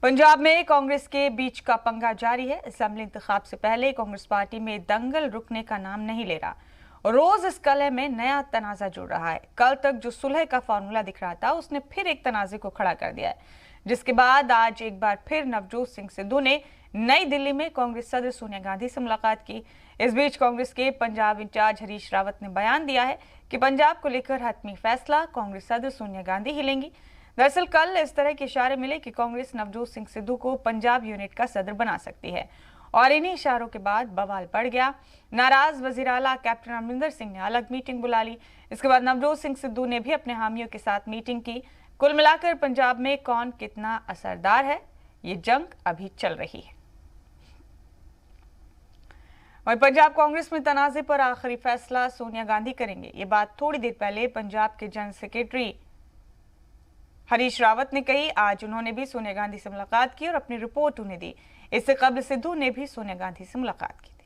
पंजाब में कांग्रेस के बीच का पंगा जारी है। असेंबली इंतखाब से पहले कांग्रेस पार्टी में दंगल रुकने का नाम नहीं ले रहा। रोज इस कलह में नया तनाजा जुड़ रहा है। कल तक जो सुलह का फॉर्मूला दिख रहा था उसने फिर एक तनाजे को खड़ा कर दिया है, जिसके बाद आज एक बार फिर नवजोत सिंह सिद्धू ने नई दिल्ली में कांग्रेस सदर सोनिया गांधी से मुलाकात की। इस बीच कांग्रेस के पंजाब इंचार्ज हरीश रावत ने बयान दिया है कि पंजाब को लेकर हतमी फैसला कांग्रेस सदर सोनिया गांधी ही लेंगी। दरअसल कल इस तरह के इशारे मिले कि कांग्रेस नवजोत सिंह सिद्धू को पंजाब यूनिट का सदर बना सकती है, और इन्हीं इशारों के बाद बवाल बढ़ गया। नाराज वजीर आला कैप्टन अमरिंदर सिंह ने अलग मीटिंग बुला ली। इसके बाद नवजोत सिंह सिद्धू ने भी अपने हामियों के साथ मीटिंग की। कुल मिलाकर पंजाब में कौन कितना असरदार है, ये जंग अभी चल रही है। और पंजाब कांग्रेस में तनाजे पर आखिरी फैसला सोनिया गांधी करेंगे। ये बात थोड़ी देर पहले पंजाब के जनरल सेक्रेटरी हरीश रावत ने कही। आज उन्होंने भी सोनिया गांधी से मुलाकात की और अपनी रिपोर्ट उन्हें दी। इससे कबल सिद्धू ने भी सोनिया गांधी से मुलाकात की थी।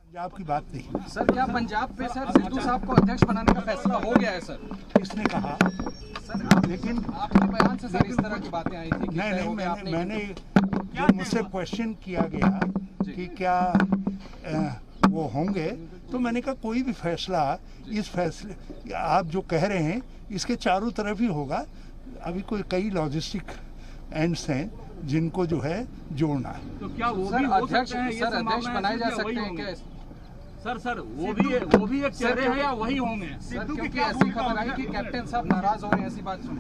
पंजाब की बात नहीं सर, क्या पंजाब पे सर सिद्धू साहब को अध्यक्ष बनाने का फैसला हो गया है? सर किसने कहा? सर लेकिन आपके बयान से सर इस तरह की बातें आई थी कि नहीं, मैंने जब मुझसे क्वेश्चन किया गया कि क्या वो होंगे, तो मैंने कहा कोई भी फैसला इस फैसले आप जो कह रहे हैं इसके चारों तरफ ही होगा। अभी कोई कई लॉजिस्टिक एंड्स हैं जिनको जो है जोड़ना है। तो क्या वो सर भी हो अध्यक्ष सकते हैं? सर अध्यक्ष बनाए जा सकते हैं क्या? सर वो भी एक चेहरे हैं या वही होंगे? सर क्योंकि ऐसी खबर आई कि कैप्टन साहब नाराज हो रहे हैं, ऐसी बात सुन।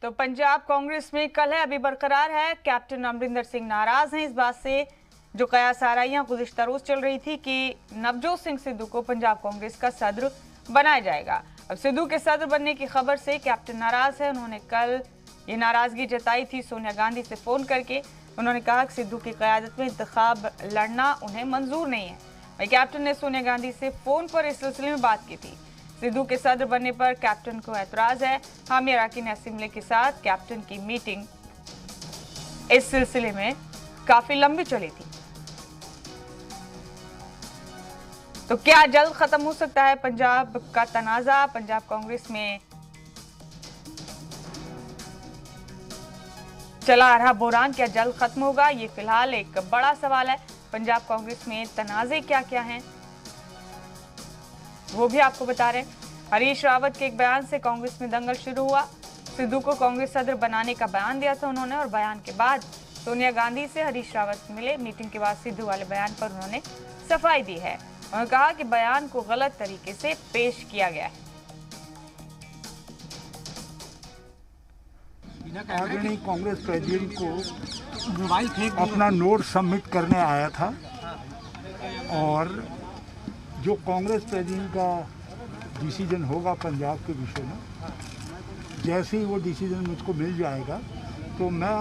तो पंजाब कांग्रेस में कलह अभी बरकरार है। कैप्टन अमरिंदर सिंह नाराज हैं इस बात से जो कयास आराइयां गुज़िश्ता रोज चल रही थी कि नवजोत सिंह सिद्धू को पंजाब कांग्रेस का सदर बनाया जाएगा। अब सिद्धू के सदर बनने की खबर से कैप्टन नाराज है। उन्होंने कल ये नाराजगी जताई थी सोनिया गांधी से फोन करके। उन्होंने कहा कि सिद्धू की क़यादत में इंतखाब लड़ना उन्हें मंजूर नहीं है। वही कैप्टन ने सोनिया गांधी से फोन पर इस सिलसिले में बात की थी। सिद्धू के सदर बनने पर कैप्टन को एतराज है। हामी अरकान असेंबली के साथ कैप्टन की मीटिंग इस सिलसिले में काफी लंबी चली थी। तो क्या जल्द खत्म हो सकता है पंजाब का तनाजा? पंजाब कांग्रेस में चला आ रहा बहरान क्या जल्द खत्म होगा? ये फिलहाल एक बड़ा सवाल है। पंजाब कांग्रेस में तनाजे क्या क्या हैं वो भी आपको बता रहे हैं। हरीश रावत के एक बयान से कांग्रेस में दंगल शुरू हुआ। सिद्धू को कांग्रेस सदर बनाने का बयान दिया था उन्होंने, और बयान के बाद सोनिया गांधी से हरीश रावत मिले। मीटिंग के बाद सिद्धू वाले बयान पर उन्होंने सफाई दी है। उन्होंने कहा कि बयान को गलत तरीके से पेश किया गया है। आदरणीय कांग्रेस प्रेसिडेंट को अपना नोट सबमिट करने आया था, और जो कांग्रेस प्रेसिडेंट का डिसीजन होगा पंजाब के विषय में, जैसे ही वो डिसीजन मुझको मिल जाएगा तो मैं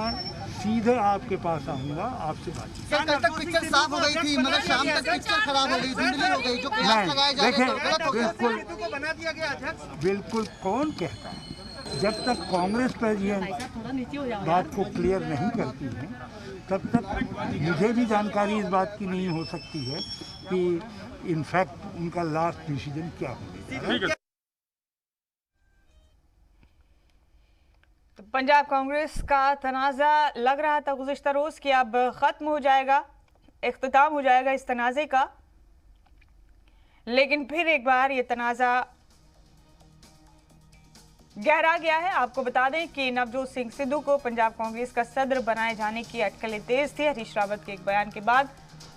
सीधे आपके पास आऊँगा, आपसे बातचीत। सर कल तक पिक्चर साफ हो गई थी, मगर शाम तक पिक्चर खराब हो गई, धुंधली हो गई, जो कयास लगाए जा रहे थे। बिल्कुल कौन कहता है? जब तक कांग्रेस प्रेसिडेंट बात को क्लियर नहीं करती है तब तक मुझे भी जानकारी इस बात की नहीं हो सकती है कि इनफैक्ट उनका लास्ट डिसीजन क्या होगा। तो पंजाब कांग्रेस का तनाजा लग रहा था गुज़िश्ता रोज कि अब खत्म हो जाएगा, इख्तिताम हो जाएगा इस तनाजे का, लेकिन फिर एक बार ये तनाजा गहरा गया है। आपको बता दें कि नवजोत सिंह सिद्धू को पंजाब कांग्रेस का सदर बनाए जाने की अटकलें तेज थी हरीश रावत के एक बयान के बाद,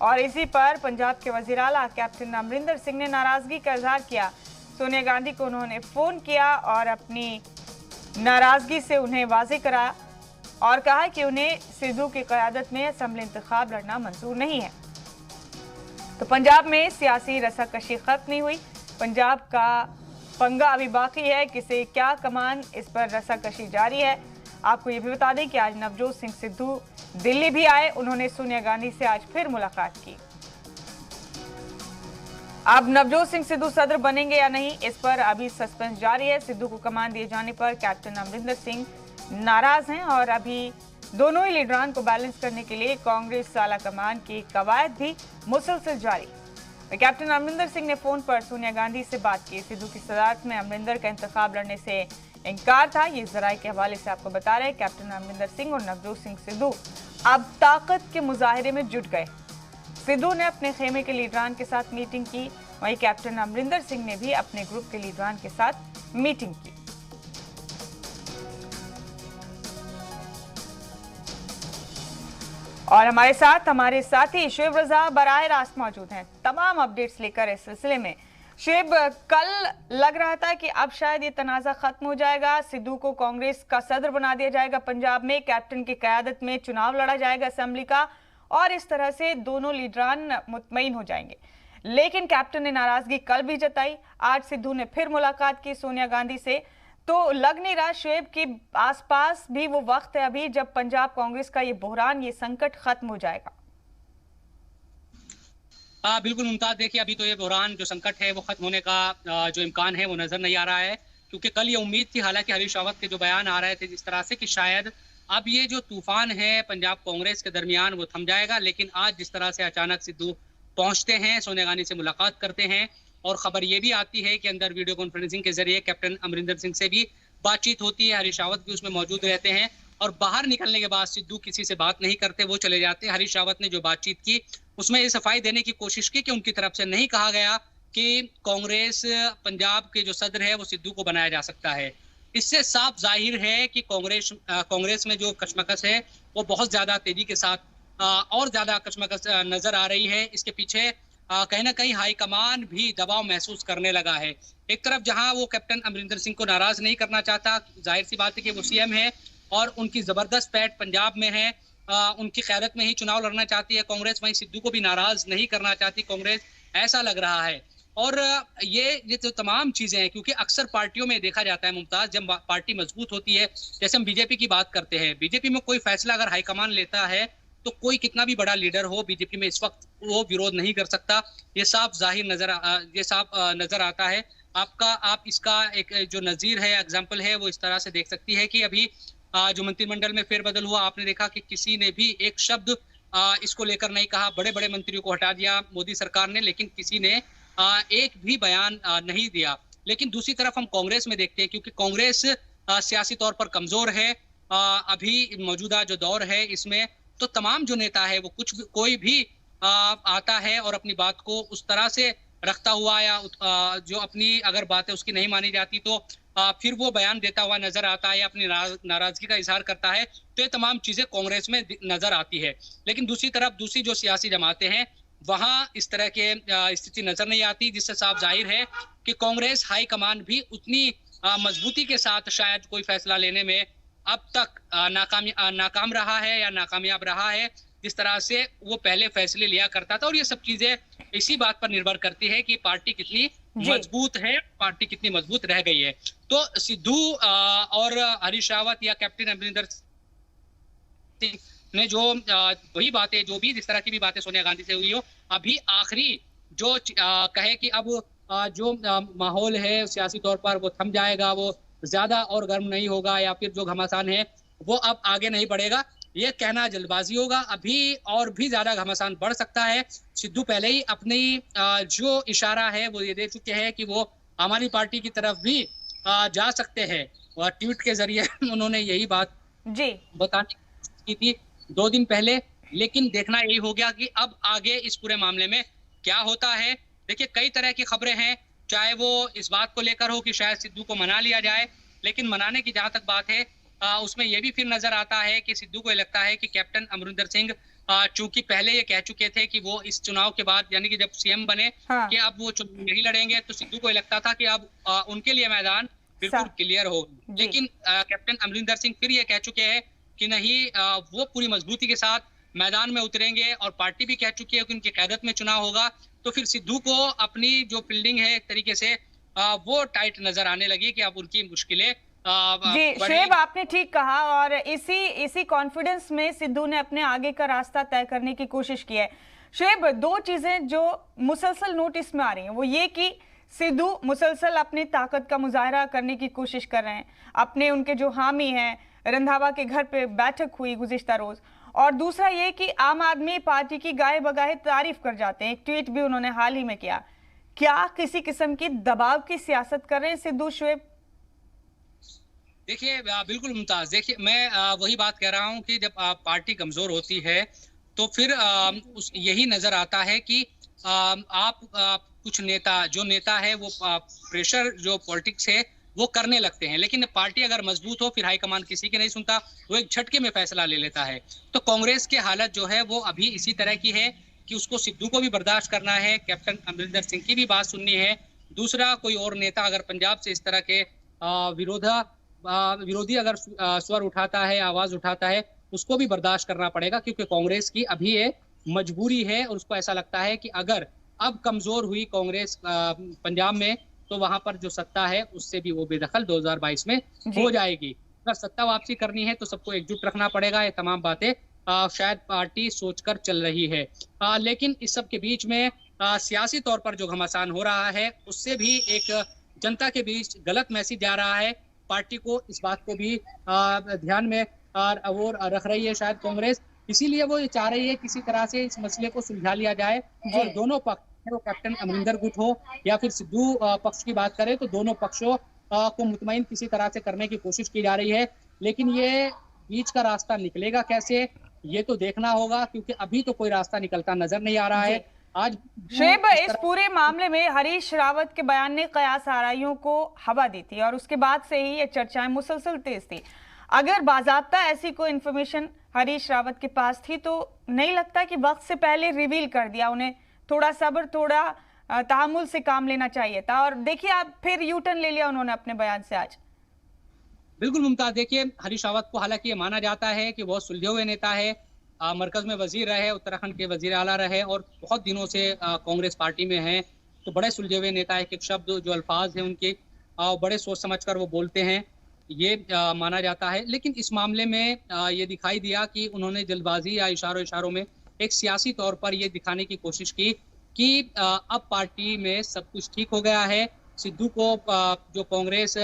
और इसी पर पंजाब के वज़ीर आला कैप्टन अमरिंदर सिंह ने नाराजगी का इजहार किया। सोनिया गांधी को उन्होंने फोन किया और अपनी नाराजगी से उन्हें वाज़ेह कराया और कहा कि उन्हें सिद्धू की क़यादत में असेंबली इंतखाब लड़ना मंजूर नहीं है। तो पंजाब में सियासी रस्साकशी खत्म नहीं हुई। पंजाब का पंगा अभी बाकी है, किसे क्या कमान, इस पर रस्साकशी जारी है। आपको ये भी बता दें कि आज नवजोत सिंह सिद्धू दिल्ली भी आए। उन्होंने सोनिया गांधी से आज फिर मुलाकात की। अब नवजोत सिंह सिद्धू सदर बनेंगे या नहीं, इस पर अभी सस्पेंस जारी है। सिद्धू को कमान दिए जाने पर कैप्टन अमरिंदर सिंह नाराज हैं, और अभी दोनों ही लीडरान को बैलेंस करने के लिए कांग्रेस आला कमान की कवायद भी मुसलसल जारी। कैप्टन अमरिंदर सिंह ने फोन पर सोनिया गांधी से बात की। सिद्धू की सदारत में अमरिंदर का इंतखाब लड़ने से इनकार था। ये जराये के हवाले से आपको बता रहे हैं कैप्टन अमरिंदर सिंह और नवजोत सिंह सिद्धू अब ताकत के मुजाहरे में जुट गए। सिद्धू ने अपने खेमे के लीडरान के साथ मीटिंग की, वहीं कैप्टन अमरिंदर सिंह ने भी अपने ग्रुप के लीडरान के साथ मीटिंग की। और हमारे साथी शुएब रजा बराह रास्त मौजूद हैं तमाम अपडेट्स लेकर इस सिलसिले में। शुएब, कल लग रहा था कि अब शायद ये तनाज़ा खत्म हो जाएगा, सिद्धू को कांग्रेस का सदर बना दिया जाएगा, पंजाब में कैप्टन की क़यादत में चुनाव लड़ा जाएगा असेंबली का और इस तरह से दोनों लीडरान मुतमईन हो जाएंगे। लेकिन कैप्टन ने नाराजगी कल भी जताई। आज सिद्धू ने फिर मुलाकात की सोनिया गांधी से, तो लग नहीं रहा शुएब के आसपास भी वो वक्त है अभी जब पंजाब कांग्रेस का ये बहरान, ये संकट खत्म हो जाएगा। बिल्कुल मुमताज, देखिए अभी तो ये बहरान जो संकट है वो खत्म होने का जो इम्कान है वो नजर नहीं आ रहा है, क्योंकि कल ये उम्मीद थी, हालांकि हरीश रावत के जो बयान आ रहे थे जिस तरह से कि शायद अब ये जो तूफान है पंजाब कांग्रेस के दरमियान वो थम जाएगा, लेकिन आज जिस तरह से अचानक सिद्धू पहुंचते हैं, सोनिया गांधी से मुलाकात करते हैं और खबर ये भी आती है कि अंदर वीडियो कॉन्फ्रेंसिंग के जरिए कैप्टन अमरिंदर सिंह से भी बातचीत होती है, हरीश रावत भी उसमें मौजूद रहते हैं और बाहर निकलने के बाद सिद्धू किसी से बात नहीं करते, वो चले जाते हैं। हरीश रावत ने जो बातचीत की उसमें ये सफाई देने की कोशिश की कि उनकी तरफ से नहीं कहा गया कि कांग्रेस पंजाब के जो सदर है वो सिद्धू को बनाया जा सकता है। इससे साफ जाहिर है कि कांग्रेस में जो कशमकश है वो बहुत ज्यादा तेजी के साथ और ज्यादा कशमकश नजर आ रही है। इसके पीछे कहीं ना कहीं हाईकमान भी दबाव महसूस करने लगा है। एक तरफ जहां वो कैप्टन अमरिंदर सिंह को नाराज नहीं करना चाहता, जाहिर सी बात है कि वो सीएम है और उनकी जबरदस्त पैठ पंजाब में है, उनकी क़यादत में ही चुनाव लड़ना चाहती है कांग्रेस, वहीं सिद्धू को भी नाराज नहीं करना चाहती कांग्रेस, ऐसा लग रहा है। और ये तो तमाम चीजें हैं, क्योंकि अक्सर पार्टियों में देखा जाता है मुमताज, जब पार्टी मजबूत होती है, जैसे हम बीजेपी की बात करते हैं, बीजेपी में कोई फैसला अगर हाईकमान लेता है तो कोई कितना भी बड़ा लीडर हो बीजेपी में इस वक्त वो विरोध नहीं कर सकता। ये साफ नजर आता है। आप इसका एक जो नजीर है, एग्जाम्पल है, वो इस तरह से देख सकती है कि अभी जो मंत्रिमंडल में फेरबदल हुआ, आपने देखा कि किसी ने भी एक शब्द इसको लेकर नहीं कहा। बड़े बड़े मंत्रियों को हटा दिया मोदी सरकार ने, लेकिन किसी ने एक भी बयान नहीं दिया। लेकिन दूसरी तरफ हम कांग्रेस में देखते हैं, क्योंकि कांग्रेस सियासी तौर पर कमजोर है अभी मौजूदा जो दौर है इसमें, तो तमाम जो नेता है वो कोई भी आता है और अपनी बात को उस तरह से रखता हुआ या जो अपनी अगर बात है उसकी नहीं मानी जाती तो फिर वो बयान देता हुआ नजर आता है, अपनी नाराजगी का इजहार करता है। तो ये तमाम चीजें कांग्रेस में नजर आती है। लेकिन दूसरी तरफ दूसरी जो सियासी जमातें हैं वहां इस तरह के स्थिति नजर नहीं आती, जिससे साफ जाहिर है कि कांग्रेस हाईकमान भी उतनी मजबूती के साथ शायद कोई फैसला लेने में अब तक नाकाम रहा है या नाकामयाब रहा है, जिस तरह से वो पहले फैसले लिया करता था। और ये सब चीजें इसी बात पर निर्भर करती है कि पार्टी कितनी मजबूत है, पार्टी कितनी मजबूत रह गई है। तो सिद्धू और हरीश रावत या कैप्टन अमरिंदर सिंह ने जो वही बातें, जो भी जिस तरह की भी बातें सोनिया गांधी से हुई हो, अभी आखिरी जो कहे कि अब जो माहौल है सियासी तौर पर वो थम जाएगा, वो ज्यादा और गर्म नहीं होगा या फिर जो घमासान है वो अब आगे नहीं बढ़ेगा, ये कहना जल्दबाजी होगा। अभी और भी ज्यादा घमासान बढ़ सकता है। सिद्धू पहले ही अपनी जो इशारा है वो ये दे चुके हैं कि वो आम आदमी पार्टी की तरफ भी जा सकते हैं और ट्वीट के जरिए उन्होंने यही बात बताने की थी 2 दिन पहले। लेकिन देखना यही हो गया कि अब आगे इस पूरे मामले में क्या होता है। देखिए कई तरह की खबरें हैं, चाहे वो इस बात को लेकर हो कि शायद सिद्धू को मना लिया जाए, लेकिन मनाने की जहां तक बात है उसमें यह भी फिर नजर आता है कि सिद्धू को लगता है कि कैप्टन अमरिंदर सिंह चूंकि पहले ये कह चुके थे कि वो इस चुनाव के बाद यानी कि जब सीएम बने कि अब वो चुनाव नहीं लड़ेंगे, तो सिद्धू को लगता था कि अब उनके लिए मैदान बिल्कुल क्लियर हो। लेकिन कैप्टन अमरिंदर सिंह फिर ये कह चुके हैं कि नहीं, वो पूरी मजबूती के साथ मैदान में उतरेंगे और पार्टी भी कह चुकी है कि उनकी क़यादत में चुनाव होगा। तो फिर सिद्धू को अपनी जो फील्डिंग है एक तरीके से वो टाइट नजर आने लगी कि अब उनकी मुश्किलें जी शुएब, आपने ठीक कहा और इसी कॉन्फिडेंस में सिद्धू ने अपने आगे का रास्ता तय करने की कोशिश की है। शुएब, 2 चीजें जो मुसलसल नोटिस में आ रही हैं वो ये कि सिद्धू मुसलसल अपनी ताकत का मुजाहरा करने की कोशिश कर रहे हैं। अपने उनके जो हामी हैं, रंधावा के घर पे बैठक हुई गुज़िश्ता रोज और दूसरा ये कि आम आदमी पार्टी की गाहे बगाहे तारीफ कर जाते हैं। एक ट्वीट भी उन्होंने हाल ही में किया। क्या किसी किस्म की दबाव की सियासत कर रहे हैं सिद्धू शुएब? देखिए बिल्कुल मुमताज, देखिए मैं वही बात कह रहा हूं कि जब पार्टी कमजोर होती है तो फिर यही नजर आता है कि आप कुछ जो नेता है वो प्रेशर जो पॉलिटिक्स है वो करने लगते हैं, लेकिन पार्टी अगर मजबूत हो फिर हाईकमान किसी की नहीं सुनता, वो एक झटके में फैसला ले लेता है। तो कांग्रेस की हालत जो है वो अभी इसी तरह की है कि उसको सिद्धू को भी बर्दाश्त करना है, कैप्टन अमरिंदर सिंह की भी बात सुननी है, दूसरा कोई और नेता अगर पंजाब से इस तरह के विरोधी अगर स्वर उठाता है, आवाज उठाता है, उसको भी बर्दाश्त करना पड़ेगा, क्योंकि कांग्रेस की अभी ये मजबूरी है और उसको ऐसा लगता है कि अगर अब कमजोर हुई कांग्रेस पंजाब में तो वहां पर जो सत्ता है उससे भी वो बेदखल 2022 में हो जाएगी। अगर सत्ता वापसी करनी है तो सबको एकजुट रखना पड़ेगा। ये तमाम बातें शायद पार्टी सोचकर चल रही है, लेकिन इस सब के बीच में सियासी तौर पर जो घमासान हो रहा है उससे भी एक जनता के बीच गलत मैसेज जा रहा है। पार्टी को इस बात को भी ध्यान में वो रख रही है शायद कांग्रेस, इसीलिए वो ये चाह रही है किसी तरह से इस मसले को सुलझा लिया जाए और दोनों पक्ष, वो कैप्टन अमरिंदर गुट हो या फिर सिद्धू पक्ष की बात करें तो दोनों पक्षों को मुतमईन किसी तरह से करने की कोशिश की जा रही है। लेकिन ये बीच का रास्ता निकलेगा कैसे, ये तो देखना होगा, क्योंकि अभी तो कोई रास्ता निकलता नजर नहीं आ रहा है। आज शुएब, इस पूरे मामले में हरीश रावत के बयान ने कयास आराइयों को हवा दी थी और उसके बाद से ही ये चर्चाएं मुसलसल तेज थी। अगर बाज़ाब्ता ऐसी कोई इंफॉर्मेशन हरीश रावत के पास थी तो नहीं लगता कि वक्त से पहले रिवील कर दिया? उन्हें थोड़ा सब्र, थोड़ा तहम्मुल से काम लेना चाहिए था। और देखिए आप फिर यू टर्न ले लिया उन्होंने अपने बयान से आज। बिल्कुल मुमताज, देखिए हरीश रावत को हालांकि ये माना जाता है कि बहुत सुलझे हुए नेता है, मरकज में वजीर रहे, उत्तराखंड के वजीर आला रहे और बहुत दिनों से कांग्रेस पार्टी में हैं, तो बड़े सुलझे हुए नेता है। एक शब्द जो अल्फाज हैं उनके बड़े सोच समझकर वो बोलते हैं, ये माना जाता है। लेकिन इस मामले में ये दिखाई दिया कि उन्होंने जल्दबाजी या इशारों में एक सियासी तौर पर ये दिखाने की कोशिश की कि अब पार्टी में सब कुछ ठीक हो गया है, सिद्धू को जो कांग्रेस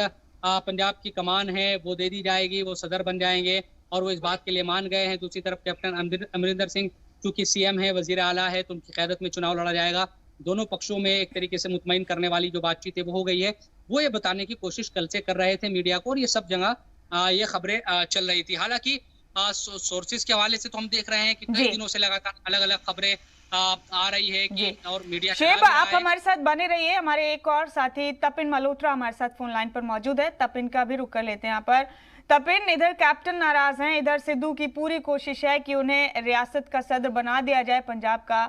पंजाब की कमान है वो दे दी जाएगी, वो सदर बन जाएंगे और वो इस बात के लिए मान गए हैं। दूसरी तरफ कैप्टन अमरिंदर सिंह चूंकि सीएम है, वजीर आला है, तो उनकी क़यादत में चुनाव लड़ा जाएगा। दोनों पक्षों में एक तरीके से मुतमईन करने वाली जो बातचीत है वो हो गई है। वो ये बताने की कोशिश कल से कर रहे थे मीडिया को और ये सब जगह ये खबरें चल रही थी। हालांकि सोर्सेज के हवाले से तो हम देख रहे हैं कि कई दिनों से लगातार अलग अलग खबरें आ रही है कि और मीडिया। शुएब, आप हमारे साथ बने रहिए। हमारे एक और साथी तपिन मल्होत्रा हमारे साथ फोन लाइन पर मौजूद है, तपिन का भी रुख कर लेते हैं यहाँ पर। तपिन, इधर कैप्टन नाराज हैं, इधर सिद्धू की पूरी कोशिश है कि उन्हें रियासत का सदर बना दिया जाए पंजाब का।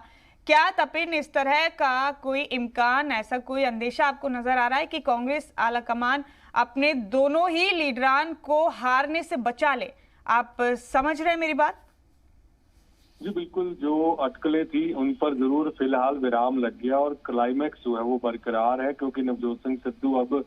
क्या तपिन इस तरह का कोई इम्कान, ऐसा कोई अंदेशा आपको नजर आ रहा है कि कांग्रेस आला कमान अपने दोनों ही लीडरान को हारने से बचा ले? आप समझ रहे हैं मेरी बात? जी बिल्कुल, जो अटकलें थी उन पर जरूर फिलहाल विराम लग गया और क्लाइमैक्स जो है वो बरकरार है, क्योंकि नवजोत सिंह सिद्धू अब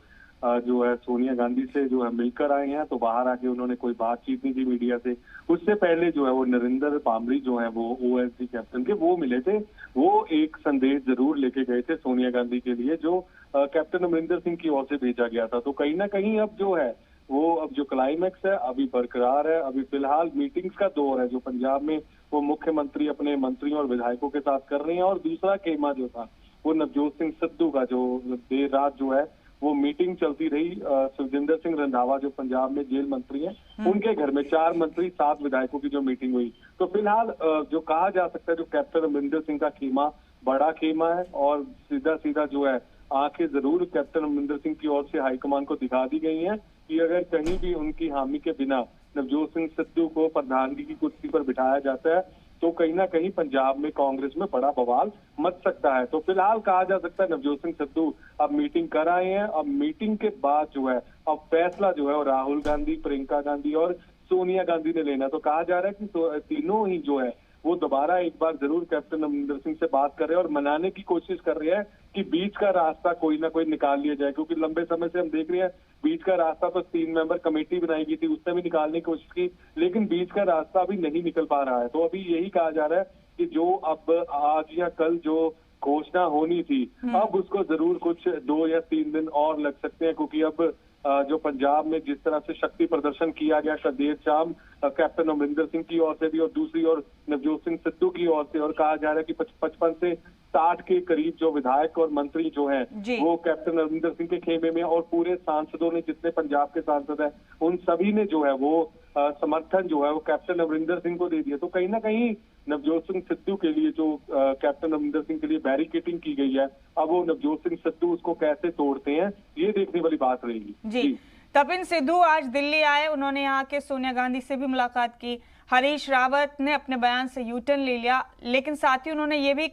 जो है सोनिया गांधी से जो है मिलकर आए हैं। तो बाहर आके उन्होंने कोई बातचीत नहीं की मीडिया से। उससे पहले जो है वो नरेंद्र पामरी जो है वो ओएसडी कैप्टन के वो मिले थे, वो एक संदेश जरूर लेके गए थे सोनिया गांधी के लिए जो कैप्टन अमरिंदर सिंह की ओर से भेजा गया था। तो कहीं ना कहीं अब जो है वो अब जो क्लाइमैक्स है अभी बरकरार है। अभी फिलहाल मीटिंग्स का दौर है जो पंजाब में वो मुख्यमंत्री अपने मंत्रियों और विधायकों के साथ कर रहे हैं। और दूसरा खेमा जो था वो नवजोत सिंह सिद्धू का जो देर रात जो है वो मीटिंग चलती रही। सुखजिंदर सिंह रंधावा जो पंजाब में जेल मंत्री हैं, उनके घर में 4 मंत्री 7 विधायकों की जो मीटिंग हुई। तो फिलहाल जो कहा जा सकता है जो कैप्टन अमरिंदर सिंह का खेमा बड़ा खेमा है और सीधा सीधा जो है आंखें जरूर कैप्टन अमरिंदर सिंह की ओर से हाईकमान को दिखा दी गई हैं कि अगर कहीं भी उनकी हामी के बिना नवजोत सिंह सिद्धू को प्रधानगी की कुर्सी पर बिठाया जाता है तो कहीं ना कहीं पंजाब में कांग्रेस में बड़ा बवाल मच सकता है। तो फिलहाल कहा जा सकता है नवजोत सिंह सिद्धू अब मीटिंग कर आए हैं। अब मीटिंग के बाद जो है अब फैसला जो है वो राहुल गांधी, प्रियंका गांधी और सोनिया गांधी ने लेना। तो कहा जा रहा है कि तीनों ही जो है वो दोबारा एक बार जरूर कैप्टन अमरिंदर सिंह से बात कर रहे हैं और मनाने की कोशिश कर रहे हैं कि बीच का रास्ता कोई ना कोई निकाल लिया जाए, क्योंकि लंबे समय से हम देख रहे हैं बीच का रास्ता तो 3 मेंबर कमेटी बनाई गई थी, उससे भी निकालने की कोशिश की, लेकिन बीच का रास्ता अभी नहीं निकल पा रहा है। तो अभी यही कहा जा रहा है कि जो अब आज या कल जो घोषणा होनी थी अब उसको जरूर कुछ 2 या 3 दिन और लग सकते हैं, क्योंकि अब जो पंजाब में जिस तरह से शक्ति प्रदर्शन किया गया देर शाम कैप्टन अमरिंदर सिंह की ओर से भी और दूसरी ओर नवजोत सिंह सिद्धू की ओर से, और कहा जा रहा है कि 55 से 60 के करीब जो विधायक और मंत्री जो हैं वो कैप्टन अमरिंदर सिंह के खेमे में, और पूरे सांसदों ने, जितने पंजाब के सांसद हैं उन सभी ने जो है वो समर्थन जो है वो कैप्टन अमरिंदर सिंह को दे दिया। तो कहीं ना कहीं नवजोत सिंह सिद्धू के लिए जो कैप्टन अमरिंदर सिंह के लिए बैरिकेडिंग की गई है, अब वो नवजोत सिंह सिद्धू उसको कैसे तोड़ते हैं ये देखने वाली बात रहेगी। जी। तपिन सिद्धू आज दिल्ली आए, उन्होंने यहाँ के सोनिया गांधी से भी मुलाकात की। हरीश रावत ने अपने बयान से यू टर्न ले लिया, लेकिन साथ ही उन्होंने ये भी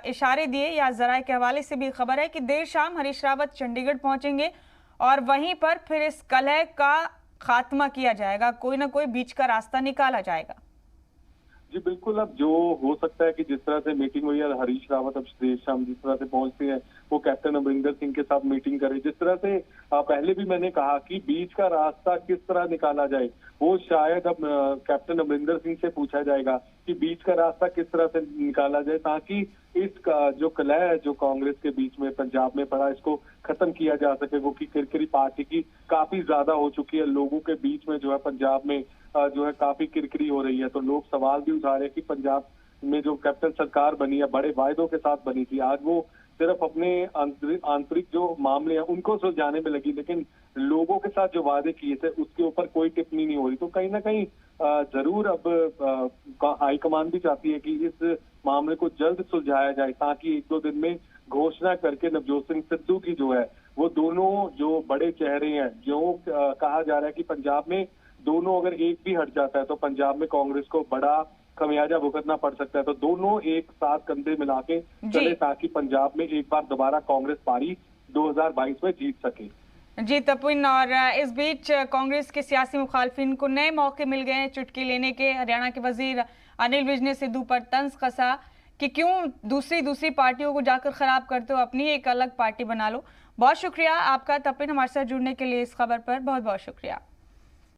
इशारे दिए, या जराए के हवाले से भी खबर है कि देर शाम हरीश रावत चंडीगढ़ पहुंचेंगे और वहीं पर फिर इस कलह का खात्मा किया जाएगा, कोई ना कोई बीच का रास्ता निकाला जाएगा। जी बिल्कुल, अब जो हो सकता है कि जिस तरह से मीटिंग हुई है, हरीश रावत अब देर शाम जिस तरह से पहुंचते हैं वो कैप्टन अमरिंदर सिंह के साथ मीटिंग करे, जिस तरह से पहले भी मैंने कहा कि बीच का रास्ता किस तरह निकाला जाए वो शायद अब कैप्टन अमरिंदर सिंह से पूछा जाएगा कि बीच का रास्ता किस तरह से निकाला जाए, ताकि इस जो कलह है जो कांग्रेस के बीच में पंजाब में पड़ा इसको खत्म किया जा सके। वो की किरकिरी पार्टी की काफी ज्यादा हो चुकी है, लोगों के बीच में जो है पंजाब में जो है काफी किरकिरी हो रही है। तो लोग सवाल भी उठा रहे हैं कि पंजाब में जो कैप्टन सरकार बनी है बड़े वायदों के साथ बनी थी, आज वो सिर्फ अपने आंतरिक जो मामले हैं उनको सुलझाने में लगी, लेकिन लोगों के साथ जो वादे किए थे उसके ऊपर कोई टिप्पणी नहीं हो रही। तो कहीं ना कहीं जरूर अब हाईकमान भी चाहती है कि इस मामले को जल्द सुलझाया जाए, ताकि 1-2 दिन में घोषणा करके नवजोत सिंह सिद्धू की जो है वो दोनों जो बड़े चेहरे हैं, जो कहा जा रहा है कि पंजाब में दोनों अगर एक भी हट जाता है तो पंजाब में कांग्रेस को बड़ा खमियाजा भुगतना पड़ सकता है। तो दोनों एक साथ कंधे मिला के चले, ताकि पंजाब में एक बार दोबारा कांग्रेस पारी 2022 में जीत सके। जी तपिन, और इस बीच कांग्रेस के सियासी मुखालफिन को नए मौके मिल गए चुटकी लेने के। हरियाणा के वजीर अनिल विज ने सिद्धू पर तंज कसा कि क्यों दूसरी पार्टियों को जाकर खराब करते हो, अपनी एक अलग पार्टी बना लो। बहुत शुक्रिया आपका तपिन, हमारे साथ जुड़ने के लिए। इस खबर पर बहुत बहुत शुक्रिया।